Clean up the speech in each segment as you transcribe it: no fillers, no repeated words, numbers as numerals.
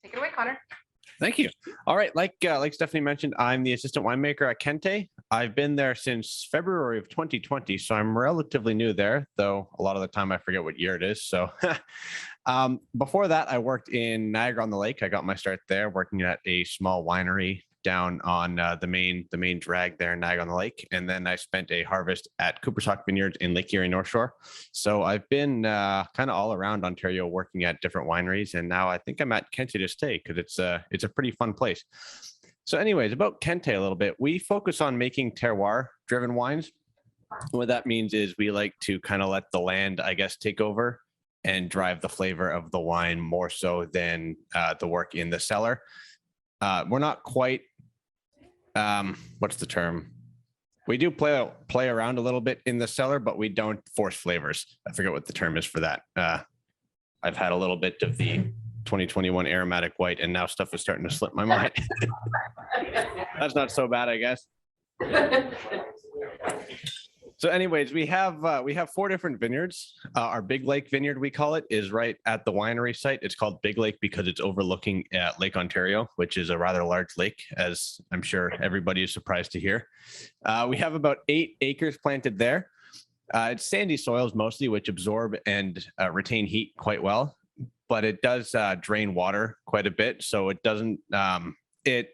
Take it away, Connor. Thank you. All right, like Stephanie mentioned, I'm the assistant winemaker at Keint-he. I've been there since February of 2020, so I'm relatively new there, though a lot of the time I forget what year it is. So before that, I worked in Niagara-on-the-Lake. I got my start there working at a small winery down on the main drag there in Niagara-on-the-Lake. And then I spent a harvest at Cooper's Hawk Vineyards in Lake Erie North Shore. So I've been kind of all around Ontario working at different wineries. And now I think I'm at Keint-he to stay because it's a pretty fun place. So anyways, about Keint-he a little bit, we focus on making terroir driven wines. What that means is we like to kind of let the land, I guess, take over and drive the flavor of the wine more so than the work in the cellar. We're not quite, what's the term? We do play around a little bit in the cellar, but we don't force flavors. I forget what the term is for that. I've had a little bit of the 2021 aromatic white, and now stuff is starting to slip my mind. That's not so bad, I guess. So anyways, we have 4 different vineyards. Our Big Lake Vineyard, we call it, is right at the winery site. It's called Big Lake because it's overlooking at Lake Ontario, which is a rather large lake, as I'm sure everybody is surprised to hear. We have about 8 acres planted there. It's sandy soils mostly, which absorb and retain heat quite well, but it does drain water quite a bit. So it doesn't, it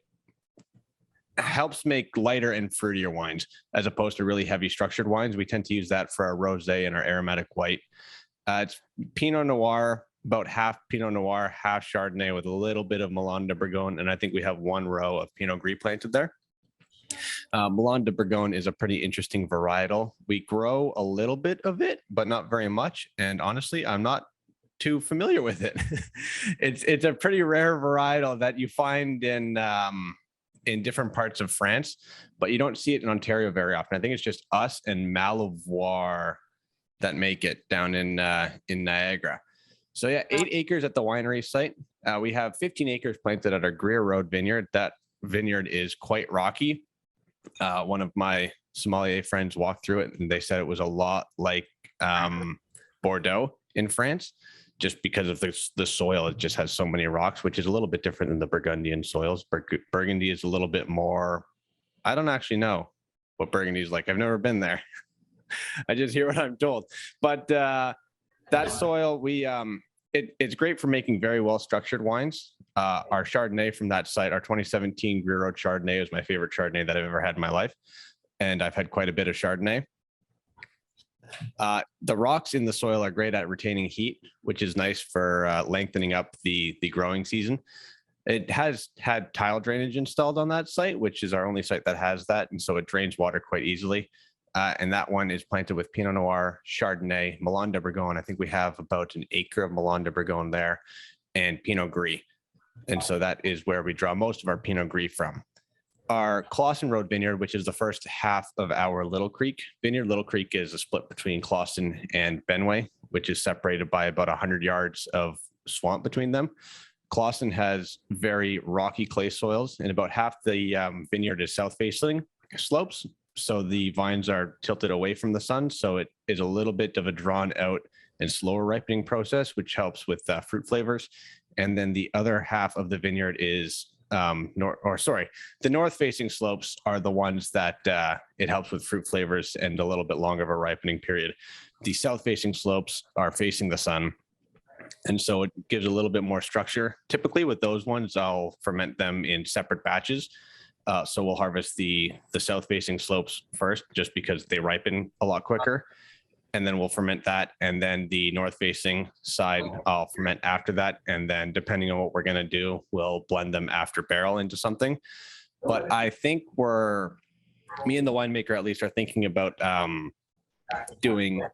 helps make lighter and fruitier wines as opposed to really heavy structured wines. We tend to use that for our rosé and our aromatic white. It's Pinot Noir, about half Pinot Noir, half Chardonnay with a little bit of Melon de Bourgogne. And I think we have 1 row of Pinot Gris planted there. Melon de Bourgogne is a pretty interesting varietal. We grow a little bit of it, but not very much. And honestly, I'm not too familiar with it. It's a pretty rare varietal that you find in different parts of France, but you don't see it in Ontario very often. I think it's just us and Malivoire that make it down in Niagara. So yeah, 8 acres at the winery site. We have 15 acres planted at our Greer Road vineyard. That vineyard is quite rocky. One of my sommelier friends walked through it and they said it was a lot like Bordeaux in France, just because of the soil. It just has so many rocks, which is a little bit different than the Burgundian soils. Burgundy is a little bit more, I don't actually know what Burgundy is like. I've never been there. I just hear what I'm told. But that soil, it's great for making very well-structured wines. Our Chardonnay from that site, our 2017 Greer Road Chardonnay is my favorite Chardonnay that I've ever had in my life. And I've had quite a bit of Chardonnay. The rocks in the soil are great at retaining heat, which is nice for lengthening up the growing season. It has had tile drainage installed on that site, which is our only site that has that. And so it drains water quite easily. And that one is planted with Pinot Noir, Chardonnay, Melon de Bourgogne. I think we have about an acre of Melon de Bourgogne there, and Pinot Gris. And so that is where we draw most of our Pinot Gris from. Our Clawson Road Vineyard, which is the first half of our Little Creek Vineyard. Little Creek is a split between Clawson and Benway, which is separated by about 100 yards of swamp between them. Clawson has very rocky clay soils, and about half the vineyard is south-facing slopes. So the vines are tilted away from the sun. So it is a little bit of a drawn out and slower ripening process, which helps with fruit flavors. And then the other half of the vineyard is the north-facing slopes are the ones that it helps with fruit flavors and a little bit longer of a ripening period. The south-facing slopes are facing the sun, and so it gives a little bit more structure. Typically with those ones, I'll ferment them in separate batches. So we'll harvest the south-facing slopes first, just because they ripen a lot quicker. And then we'll ferment that. And then the north-facing side, I'll ferment after that. And then depending on what we're going to do, we'll blend them after barrel into something. But I think me and the winemaker at least are thinking about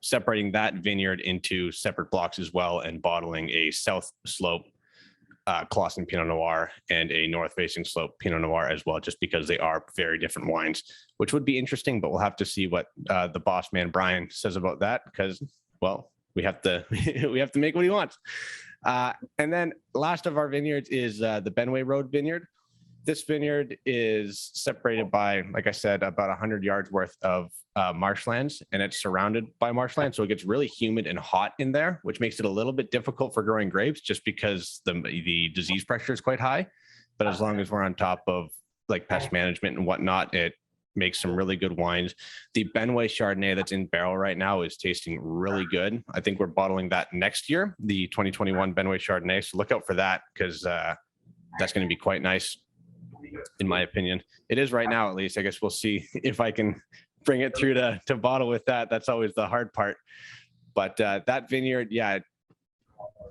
separating that vineyard into separate blocks as well and bottling a south slope Clawson Pinot Noir and a north-facing slope Pinot Noir as well, just because they are very different wines, which would be interesting, but we'll have to see what the boss man, Brian, says about that because, well, we have to we have to make what he wants. And then last of our vineyards is the Benway Road Vineyard. This vineyard is separated by, like I said, about 100 yards worth of marshlands, and it's surrounded by marshland. So it gets really humid and hot in there, which makes it a little bit difficult for growing grapes just because the disease pressure is quite high. But as long as we're on top of like pest management and whatnot, it makes some really good wines. The Benway Chardonnay that's in barrel right now is tasting really good. I think we're bottling that next year, the 2021 Benway Chardonnay. So look out for that because that's going to be quite nice, in my opinion. It is right now, at least. I guess we'll see if I can bring it through to bottle with that. That's always the hard part. But that vineyard, yeah,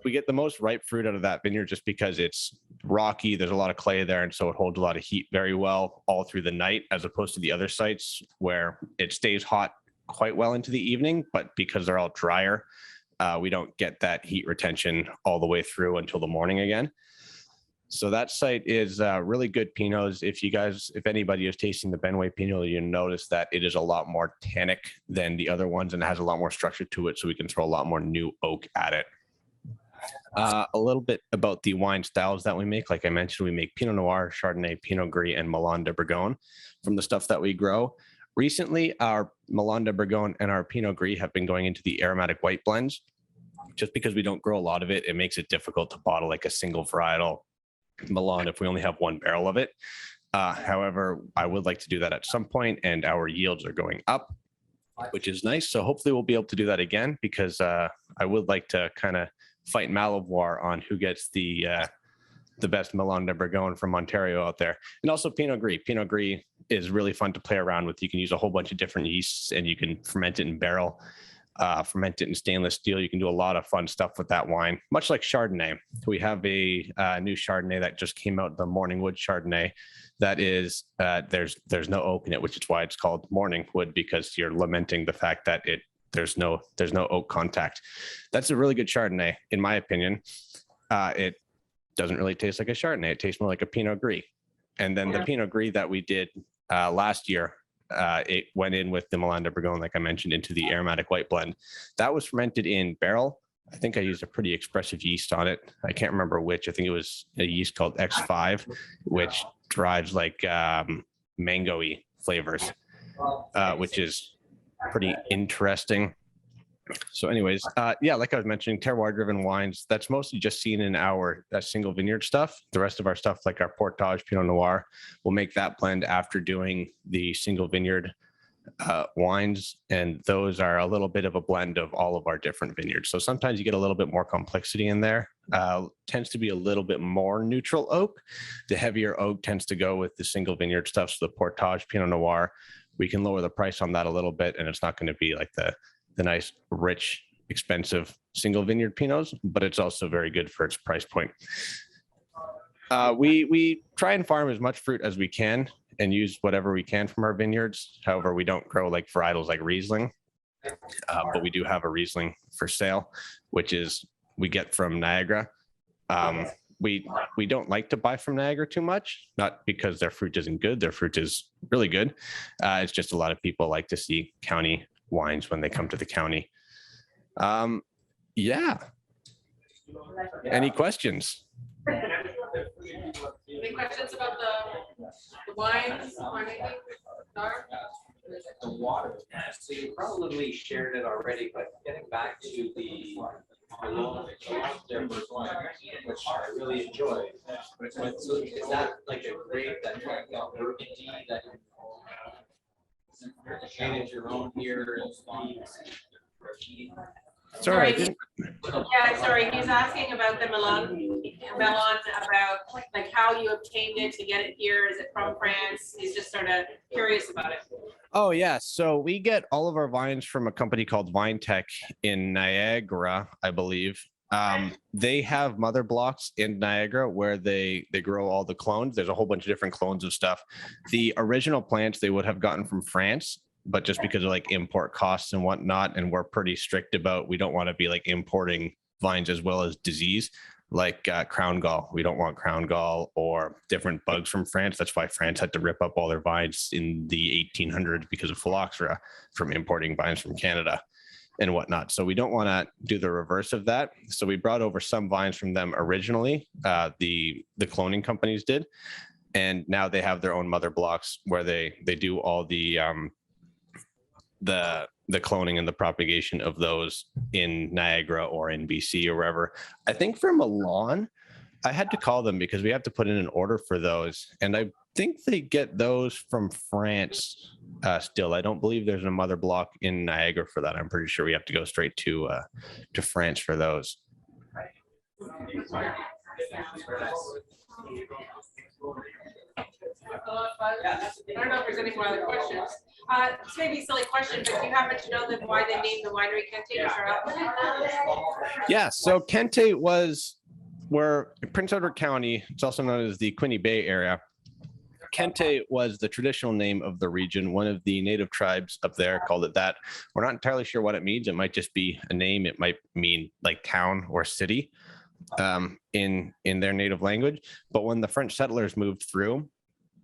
we get the most ripe fruit out of that vineyard just because it's rocky. There's a lot of clay there, and so it holds a lot of heat very well all through the night, as opposed to the other sites where it stays hot quite well into the evening. But because they're all drier, we don't get that heat retention all the way through until the morning again. So that site is really good Pinots. If anybody is tasting the Benway Pinot, you notice that it is a lot more tannic than the other ones, and it has a lot more structure to it. So we can throw a lot more new oak at it. A little bit about the wine styles that we make. Like I mentioned, we make Pinot Noir, Chardonnay, Pinot Gris, and Melon de Bourgogne from the stuff that we grow. Recently, our Melon de Bourgogne and our Pinot Gris have been going into the aromatic white blends. Just because we don't grow a lot of it, it makes it difficult to bottle like a single varietal Melon if we only have one barrel of it. However, I would like to do that at some point, and our yields are going up, which is nice. So hopefully we'll be able to do that again, because I would like to kind of fight Malavoie on who gets the best Melon de Bourgogne from Ontario out there. And also Pinot Gris. Pinot Gris is really fun to play around with. You can use a whole bunch of different yeasts, and you can ferment it in barrel, ferment it in stainless steel. You can do a lot of fun stuff with that wine, much like Chardonnay. We have a new Chardonnay that just came out, the Morningwood Chardonnay. That is, there's no oak in it, which is why it's called Morningwood, because you're lamenting the fact that there's no oak contact. That's a really good Chardonnay, in my opinion. It doesn't really taste like a Chardonnay. It tastes more like a Pinot Gris. And then the Pinot Gris that we did last year, it went in with the Melon de Bourgogne, like I mentioned, into the aromatic white blend. That was fermented in barrel. I think I used a pretty expressive yeast on it. I can't remember which. I think it was a yeast called X5, which drives like mango-y flavors, which is pretty interesting. So anyways, yeah, like I was mentioning, terroir driven wines, that's mostly just seen in our single vineyard stuff. The rest of our stuff, like our Portage Pinot Noir, we'll make that blend after doing the single vineyard wines. And those are a little bit of a blend of all of our different vineyards. So sometimes you get a little bit more complexity in there. Tends to be a little bit more neutral oak. The heavier oak tends to go with the single vineyard stuff. So the Portage Pinot Noir, we can lower the price on that a little bit, and it's not going to be like the nice, rich, expensive single vineyard Pinots, but it's also very good for its price point. We try and farm as much fruit as we can and use whatever we can from our vineyards. However, we don't grow like varietals like Riesling, but we do have a Riesling for sale, which is we get from Niagara. We don't like to buy from Niagara too much, not because their fruit isn't good. Their fruit is really good. It's just a lot of people like to see county wines when they come to the county. Yeah. Any questions? Any questions about the wines or anything? The water. So you probably shared it already, but getting back to the Malone, which I really enjoy. So is that like a grape that Burgundy that you created your own here? Sorry. Yeah, sorry. He's asking about the melon, about like how you obtained it to get it here. Is it from France? He's just sort of curious about it. Oh, yeah. So we get all of our vines from a company called Vine Tech in Niagara, I believe. They have mother blocks in Niagara where they grow all the clones. There's a whole bunch of different clones of stuff. The original plants they would have gotten from France, but just because of like import costs and whatnot, and we're pretty strict about, we don't want to be like importing vines as well as disease, like crown gall. We don't want crown gall or different bugs from France. That's why France had to rip up all their vines in the 1800s because of phylloxera from importing vines from Canada and whatnot. So we don't want to do the reverse of that. So we brought over some vines from them originally. The cloning companies did. And now they have their own mother blocks where they do all the cloning and the propagation of those in Niagara or in BC or wherever. I think for Milan, I had to call them because we have to put in an order for those. And I think they get those from France still. I don't believe there's a mother block in Niagara for that. I'm pretty sure we have to go straight to France for those. I don't know if there's any more other questions. This may be a silly question, but do you happen to know why they named the winery Keint-he to start off with? Yeah, so Keint-he was where Prince Edward County, it's also known as the Quinte Bay area. Keint-he was the traditional name of the region. One of the native tribes up there called it that. We're not entirely sure what it means. It might just be a name. It might mean like town or city in their native language. But when the French settlers moved through,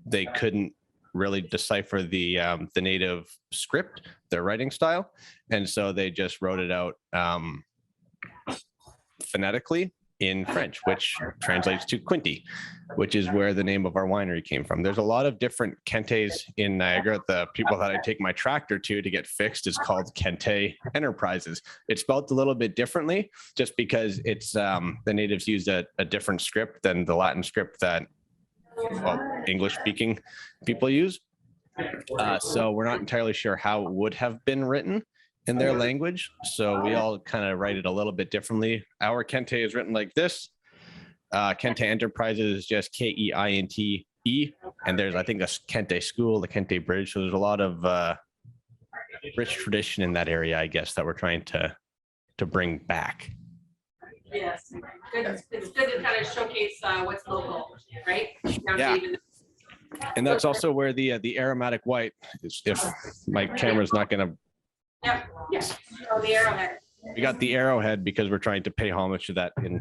they couldn't really decipher the native script, their writing style, and so they just wrote it out phonetically in French, which translates to Quinte, which is where the name of our winery came from. There's a lot of different Keint-he's in Niagara. The people that I take my tractor to get fixed is called Keint-he Enterprises. It's spelled a little bit differently just because it's the natives used a different script than the Latin script that English speaking people use. So we're not entirely sure how it would have been written in their language. So we all kind of write it a little bit differently. Our Keint-he is written like this. Keint-he Enterprises is just Keinte. And there's, I think, a Keint-he school, the Keint-he bridge. So there's a lot of rich tradition in that area, I guess, that we're trying to bring back. Yes, good. It's good to kind of showcase what's local, right? Yeah. And that's also where the aromatic white is, if my camera's not going to. Yep. Yes. Oh, the arrowhead. We got the arrowhead because we're trying to pay homage to that in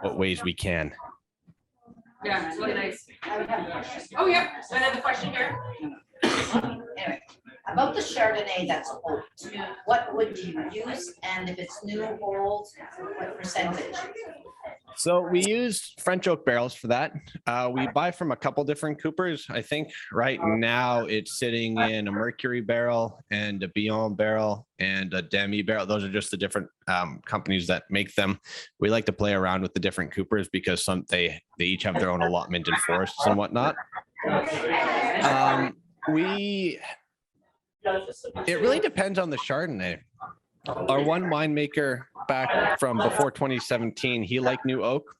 what ways we can. Yeah, it's really nice. Oh, yeah. And then the question here. Anyway, about the Chardonnay that's old, what would you use? And if it's new, old, what percentage? So we use French oak barrels for that. We buy from a couple different coopers. I think right now it's sitting in a Mercury barrel and a Beyond barrel and a Demi barrel. Those are just the different companies that make them. We like to play around with the different coopers because they each have their own allotment in forests and whatnot. It really depends on the Chardonnay. Our one winemaker back from before 2017, he liked new oak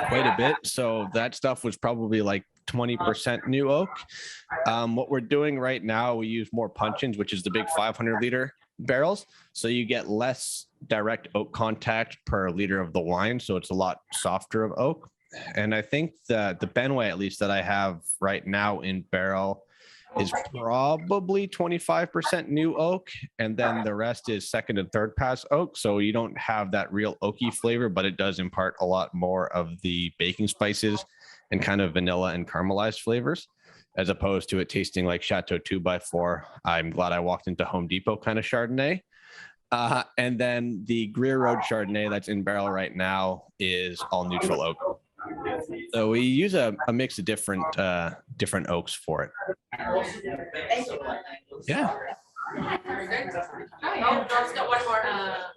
quite a bit. So that stuff was probably like 20% new oak. What we're doing right now, we use more puncheons, which is the big 500-liter barrels. So you get less direct oak contact per liter of the wine. So it's a lot softer of oak. And I think the Benway, at least that I have right now in barrel, is probably 25% new oak, and then the rest is second and third pass oak. So you don't have that real oaky flavor, but it does impart a lot more of the baking spices and kind of vanilla and caramelized flavors, as opposed to it tasting like Chateau 2x4. I'm glad I walked into Home Depot kind of Chardonnay. And then the Greer Road Chardonnay that's in barrel right now is all neutral oak. So we use a mix of different oaks for it. Thank you. Yeah. Very good. Oh, John's got one more. I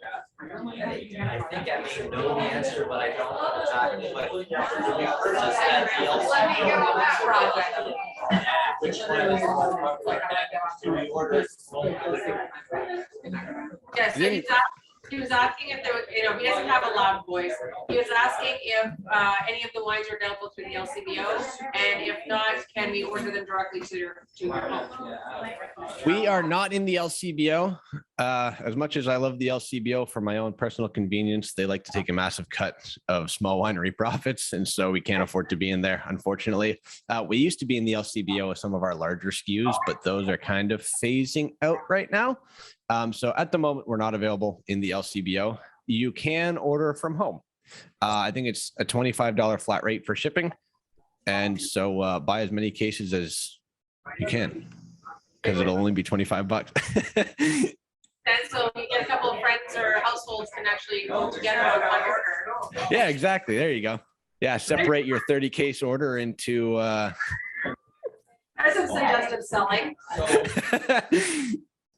think I may know the answer, but I don't know exactly what. Let me hear about that project. Which one? Do we order? Yes, so he was asking if there was, he doesn't have a loud voice. He was asking if any of the wines are available through the LCBO, and if not, can we order them directly to your home? We are not in the LCBO. As much as I love the LCBO for my own personal convenience, they like to take a massive cut of small winery profits, and so we can't afford to be in there, unfortunately. We used to be in the LCBO with some of our larger SKUs, but those are kind of phasing out right now. So at the moment, we're not available in the LCBO. You can order from home. I think it's a $25 flat rate for shipping. And so buy as many cases as you can, because it'll only be $25. And so you get a couple of friends or households can actually go together on one order. Yeah, exactly. There you go. Yeah, separate your 30 case order into That's some suggestive selling.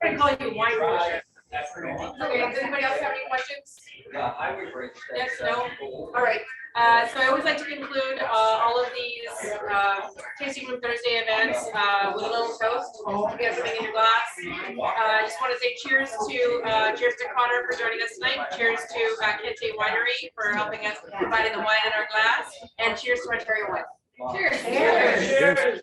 I call you wine pusher. Okay, does anybody else have any questions? I would bring. Yes, no? All right, so I always like to conclude, all of these, tasting room Thursday events, with a little toast. You get something in your glass. I just want to say cheers to Connor for joining us tonight. Cheers to, Keint-he Winery for helping us providing the wine in our glass, and cheers to Ontario wine. Cheers. Cheers.